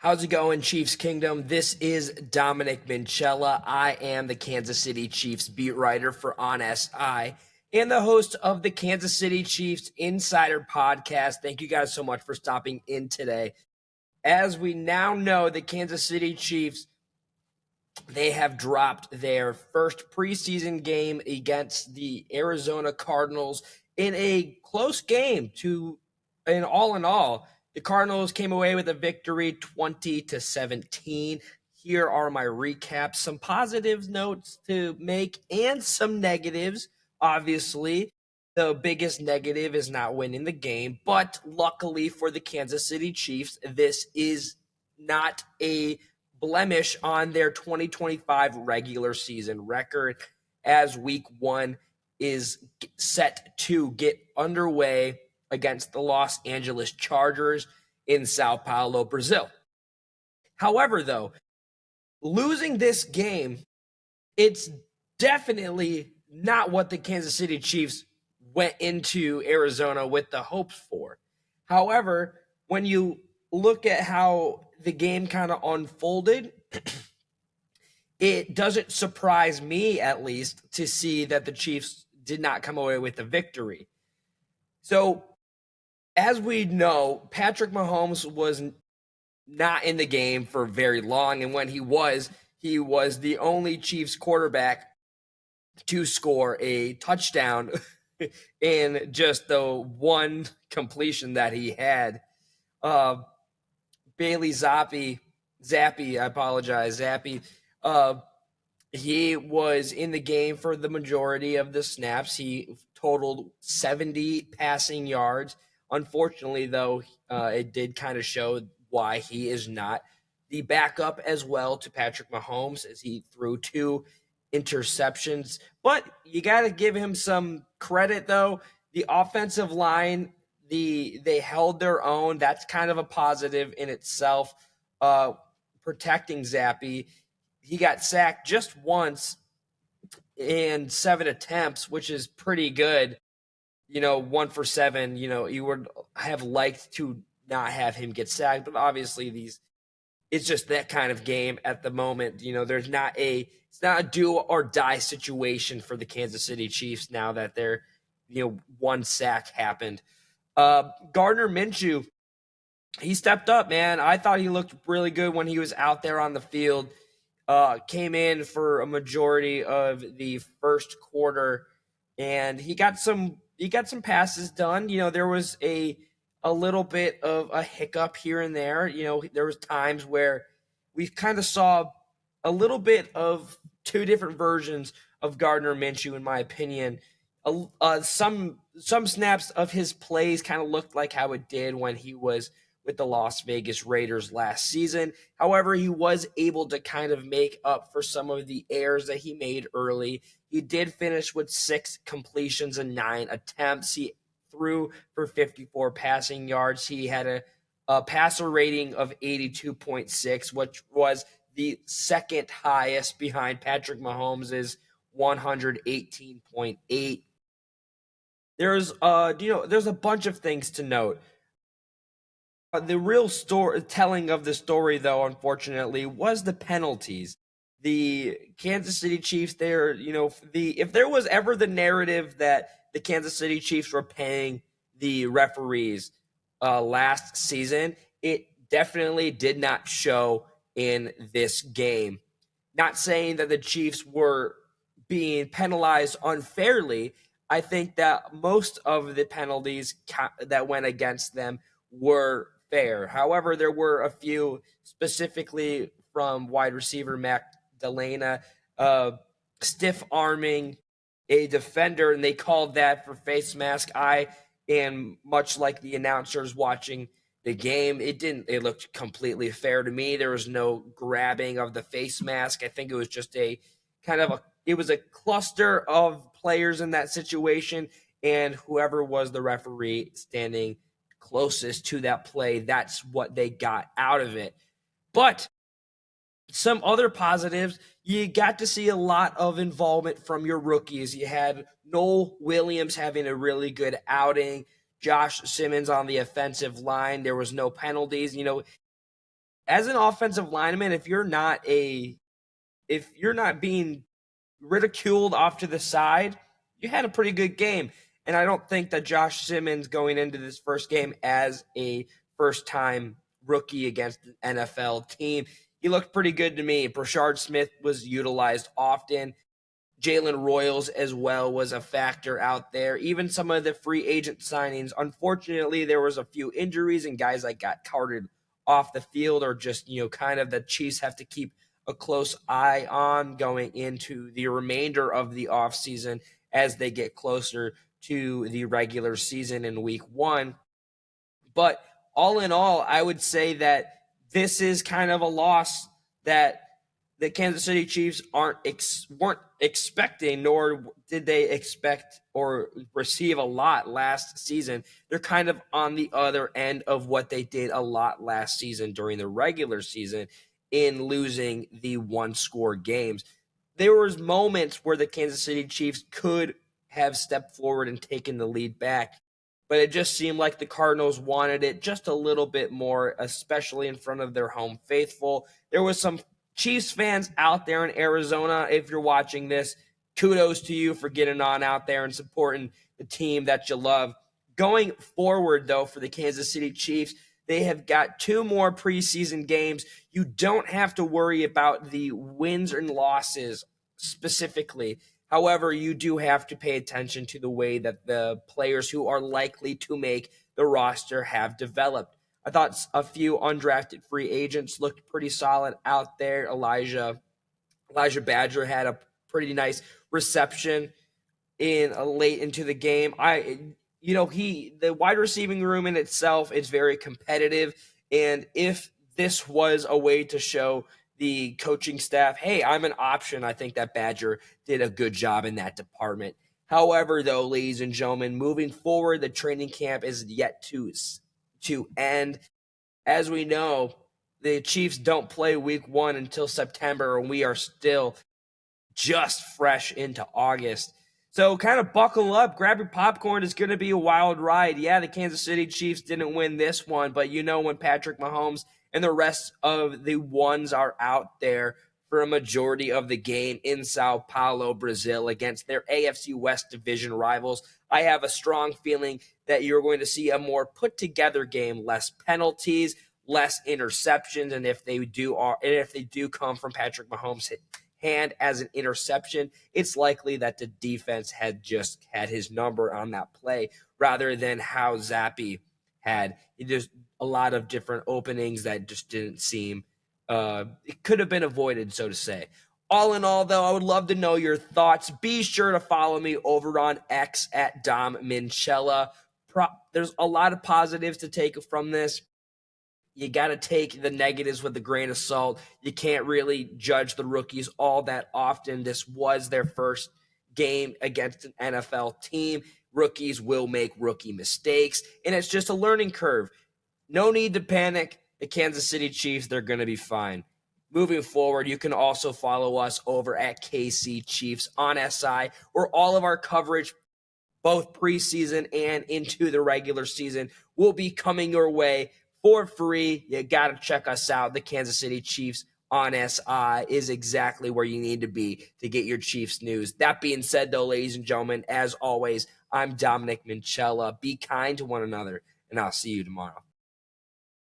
How's it going, Chiefs Kingdom? This is Dominic Minchella. I am the Kansas City Chiefs beat writer for On SI and the host of the Kansas City Chiefs Insider Podcast. Thank you guys so much for stopping in today. As we now know, the Kansas City Chiefs, they have dropped their first preseason game against the Arizona Cardinals in a close game in all. The Cardinals came away with a victory 20-17. Here are my recaps, some positive notes to make and some negatives. Obviously, the biggest negative is not winning the game, but luckily for the Kansas City Chiefs, this is not a blemish on their 2025 regular season record, as week one is set to get underway against the Los Angeles Chargers in Sao Paulo, Brazil. However, though, losing this game, it's definitely not what the Kansas City Chiefs went into Arizona with the hopes for. However, when you look at how the game kind of unfolded, it doesn't surprise me, at least, to see that the Chiefs did not come away with a victory. So, as we know, Patrick Mahomes was not in the game for very long, and when he was the only Chiefs quarterback to score a touchdown in just the one completion that he had. Bailey Zappi, he was in the game for the majority of the snaps. He totaled 70 passing yards. Unfortunately, though, it did kind of show why he is not the backup as well to Patrick Mahomes, as he threw two interceptions. But you got to give him some credit, though. The offensive line, they held their own. That's kind of a positive in itself. Protecting Zappi, he got sacked just once in 7 attempts, which is pretty good. 1 for 7. You would have liked to not have him get sacked, but obviously it's just that kind of game at the moment. It's not a do or die situation for the Kansas City Chiefs now that their one sack happened. Gardner Minshew, he stepped up, man. I thought he looked really good when he was out there on the field. Came in for a majority of the first quarter, and he got some passes done. There was a little bit of a hiccup here and there. There was times where we kind of saw a little bit of two different versions of Gardner Minshew, in my opinion. Some snaps of his plays kind of looked like how it did when he was with the Las Vegas Raiders last season. However, he was able to kind of make up for some of the errors that he made early. He did finish with 6 completions and 9 attempts. He threw for 54 passing yards. He had a passer rating of 82.6, which was the second highest behind Patrick Mahomes' 118.8. There's a bunch of things to note. The real telling of the story, though, unfortunately, was the penalties. The Kansas City Chiefs, if there was ever the narrative that the Kansas City Chiefs were paying the referees last season, it definitely did not show in this game. Not saying that the Chiefs were being penalized unfairly. I think that most of the penalties that went against them were fair. However, there were a few, specifically from wide receiver Mac Delana, stiff arming a defender, and they called that for face mask. And much like the announcers watching the game, it looked completely fair to me. There was no grabbing of the face mask. I think it was just it was a cluster of players in that situation, and whoever was the referee standing closest to that play, that's what they got out of it. But some other positives, you got to see a lot of involvement from your rookies. You had Noel Williams having a really good outing, Josh Simmons on the offensive line. There was no penalties. as an offensive lineman, if you're not being ridiculed off to the side, you had a pretty good game. And I don't think that Josh Simmons going into this first game as a first-time rookie against an NFL team, he looked pretty good to me. Brashard Smith was utilized often. Jalen Royals as well was a factor out there. Even some of the free agent signings. Unfortunately, there was a few injuries and guys that got carted off the field, or just, kind of the Chiefs have to keep a close eye on going into the remainder of the offseason as they get closer to the regular season in week 1. But all in all, I would say that this is kind of a loss that the Kansas City Chiefs weren't expecting, nor did they expect or receive a lot last season. They're kind of on the other end of what they did a lot last season during the regular season in losing the one-score games. There was moments where the Kansas City Chiefs could have stepped forward and taken the lead back, but it just seemed like the Cardinals wanted it just a little bit more, especially in front of their home faithful. There was some Chiefs fans out there in Arizona. If you're watching this, kudos to you for getting on out there and supporting the team that you love. Going forward, though, for the Kansas City Chiefs, they have got 2 more preseason games. You don't have to worry about the wins and losses specifically. However, you do have to pay attention to the way that the players who are likely to make the roster have developed. I thought a few undrafted free agents looked pretty solid out there. Elijah Badger had a pretty nice reception in late into the game. The wide receiving room in itself is very competitive, and if this was a way to show the coaching staff, hey, I'm an option, I think that Badger did a good job in that department. However, though, ladies and gentlemen, moving forward, the training camp is yet to end. As we know, the Chiefs don't play week 1 until September, and we are still just fresh into August. So kind of buckle up, grab your popcorn. It's going to be a wild ride. Yeah, the Kansas City Chiefs didn't win this one, but when Patrick Mahomes and the rest of the ones are out there for a majority of the game in Sao Paulo, Brazil, against their AFC West division rivals, I have a strong feeling that you're going to see a more put-together game, less penalties, less interceptions, and if they do come from Patrick Mahomes' hand as an interception, it's likely that the defense had just had his number on that play rather than how Zappe had just a lot of different openings that just didn't seem it could have been avoided, so to say. All in all, though, I would love to know your thoughts. Be sure to follow me over on X at Dom Minchella. There's a lot of positives to take from this. You got to take the negatives with a grain of salt. You can't really judge the rookies all that often. This was their first game against an NFL team. Rookies will make rookie mistakes, and it's just a learning curve. No need to panic. The Kansas City Chiefs, they're going to be fine. Moving forward, you can also follow us over at KC Chiefs on SI, where all of our coverage, both preseason and into the regular season, will be coming your way for free. You got to check us out. The Kansas City Chiefs on SI is exactly where you need to be to get your Chiefs news. That being said, though, ladies and gentlemen, as always, I'm Dominic Minchella. Be kind to one another, and I'll see you tomorrow.